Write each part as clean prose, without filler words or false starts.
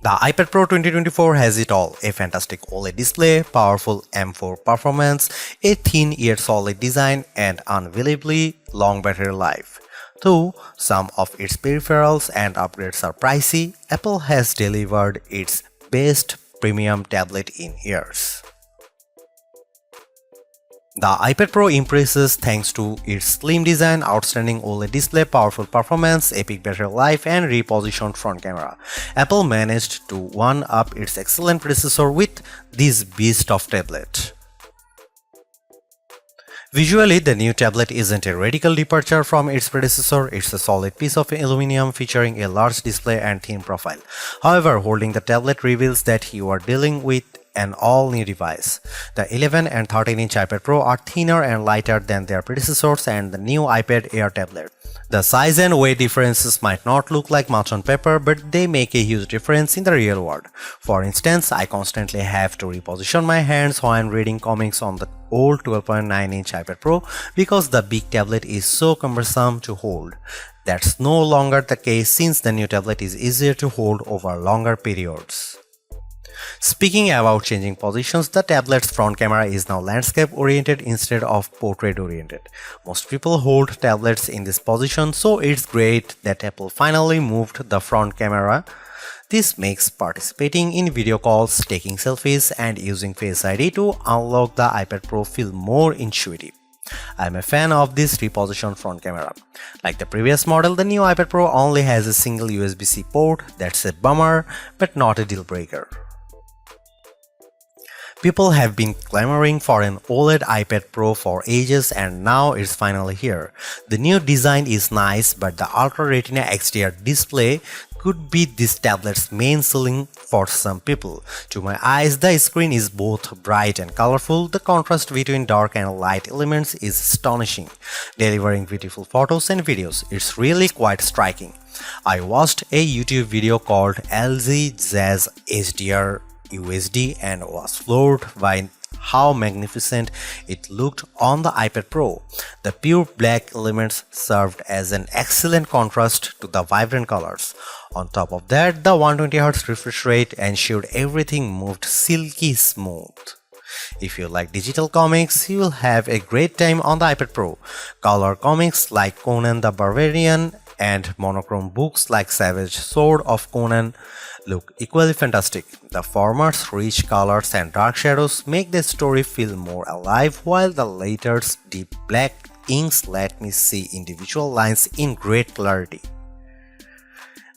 The iPad Pro 2024 has it all: a fantastic OLED display, powerful M4 performance, a thin yet solid design, and unbelievably long battery life. Though some of its peripherals and upgrades are pricey, Apple has delivered its best premium tablet in years. The iPad Pro impresses thanks to its slim design, outstanding OLED display, powerful performance, epic battery life, and repositioned front camera. Apple managed to one-up its excellent predecessor with this beast of tablet. Visually, the new tablet isn't a radical departure from its predecessor. It's a solid piece of aluminum featuring a large display and thin profile. However, holding the tablet reveals that you are dealing with an all-new device. The 11 and 13-inch iPad Pro are thinner and lighter than their predecessors and the new iPad Air tablet. The size and weight differences might not look like much on paper, but they make a huge difference in the real world. For instance, I constantly have to reposition my hands while reading comics on the old 12.9-inch iPad Pro because the big tablet is so cumbersome to hold. That's no longer the case since the new tablet is easier to hold over longer periods. Speaking about changing positions, the tablet's front camera is now landscape-oriented instead of portrait-oriented. Most people hold tablets in this position, so it's great that Apple finally moved the front camera. This makes participating in video calls, taking selfies, and using Face ID to unlock the iPad Pro feel more intuitive. I'm a fan of this repositioned front camera. Like the previous model, the new iPad Pro only has a single USB-C port. That's a bummer, but not a deal breaker. People have been clamoring for an OLED iPad Pro for ages and now it's finally here. The new design is nice, but the Ultra Retina XDR display could be this tablet's main selling for some people. To my eyes, the screen is both bright and colorful. The contrast between dark and light elements is astonishing, delivering beautiful photos and videos. It's really quite striking. I watched a YouTube video called LG Jazz HDR USD and was floored by how magnificent it looked on the iPad Pro. The pure black elements served as an excellent contrast to the vibrant colors. On top of that, the 120Hz refresh rate ensured everything moved silky smooth. If you like digital comics, you will have a great time on the iPad Pro. Color comics like Conan the Barbarian and monochrome books like Savage Sword of Conan look equally fantastic. The former's rich colors and dark shadows make the story feel more alive, while the latter's deep black inks let me see individual lines in great clarity.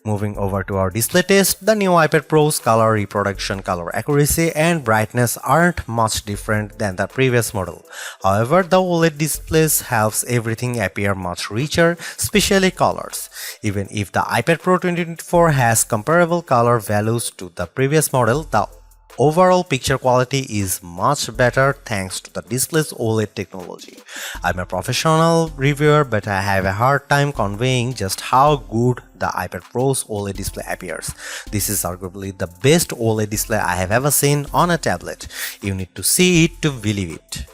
Moving over to our display test, the new iPad Pro's color reproduction, color accuracy, and brightness aren't much different than the previous model. However, the OLED displays helps everything appear much richer, especially colors. Even if the iPad Pro 2024 has comparable color values to the previous model, the overall picture quality is much better thanks to the display's OLED technology. I'm a professional reviewer, but I have a hard time conveying just how good the iPad Pro's OLED display appears. This is arguably the best OLED display I have ever seen on a tablet. You need to see it to believe it.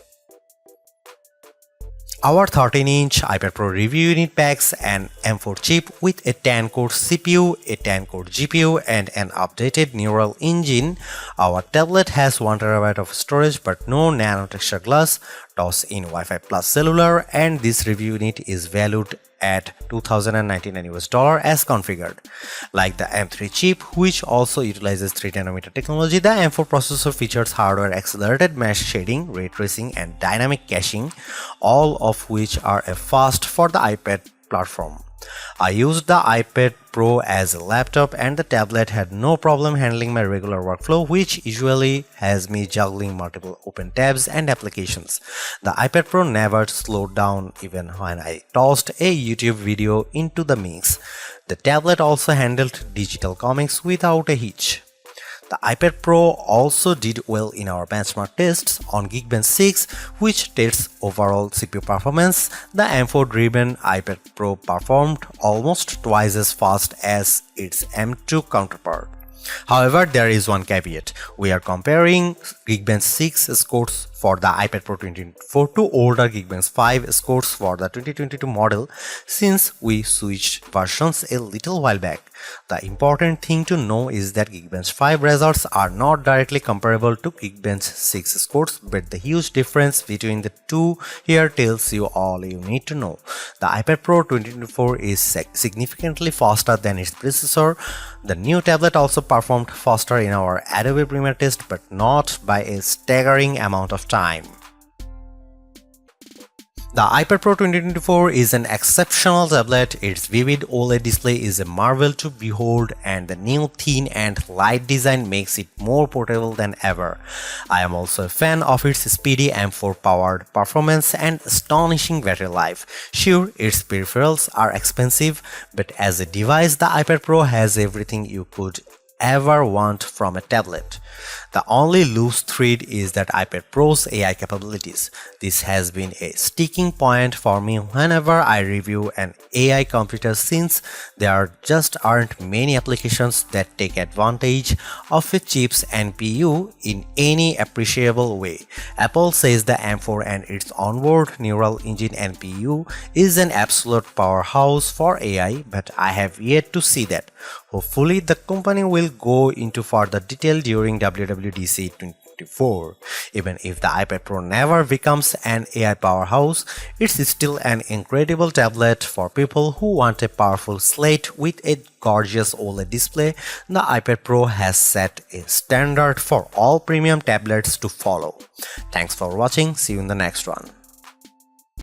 Our 13-inch iPad Pro review unit packs an M4 chip with a 10-core CPU, a 10-core GPU, and an updated neural engine. Our tablet has 1TB of storage but no nano texture glass, toss-in Wi-Fi plus cellular, and this review unit is valued at $2,099 as configured. Like the M3 chip, which also utilizes 3nm technology, the M4 processor features hardware-accelerated mesh shading, ray tracing, and dynamic caching, all of which are a first for the iPad platform. I used the iPad Pro as a laptop and the tablet had no problem handling my regular workflow, which usually has me juggling multiple open tabs and applications. The iPad Pro never slowed down even when I tossed a YouTube video into the mix. The tablet also handled digital comics without a hitch. The iPad Pro also did well in our benchmark tests on Geekbench 6, which tests overall CPU performance. The M4-driven iPad Pro performed almost twice as fast as its M2 counterpart. However, there is one caveat. We are comparing Geekbench 6 scores for the iPad Pro 2024 to order Geekbench 5 scores for the 2022 model since we switched versions a little while back. The important thing to know is that Geekbench 5 results are not directly comparable to Geekbench 6 scores, but the huge difference between the two here tells you all you need to know. The iPad Pro 2024 is significantly faster than its predecessor. The new tablet also performed faster in our Adobe Premiere test, but not by a staggering amount of time. The iPad Pro 2024 is an exceptional tablet. Its vivid OLED display is a marvel to behold, and the new thin and light design makes it more portable than ever. I am also a fan of its speedy M4 powered performance and astonishing battery life. Sure, its peripherals are expensive, but as a device, the iPad Pro has everything you could ever want from a tablet. The only loose thread is that iPad Pro's AI capabilities. This has been a sticking point for me whenever I review an AI computer, since there just aren't many applications that take advantage of a chip's NPU in any appreciable way. Apple says the M4 and its onboard neural engine NPU is an absolute powerhouse for AI, but I have yet to see that. Hopefully, the company will go into further detail during WWDC 2024. Even if the iPad Pro never becomes an AI powerhouse, it's still an incredible tablet for people who want a powerful slate with a gorgeous OLED display. The iPad Pro has set a standard for all premium tablets to follow. Thanks for watching. See you in the next one.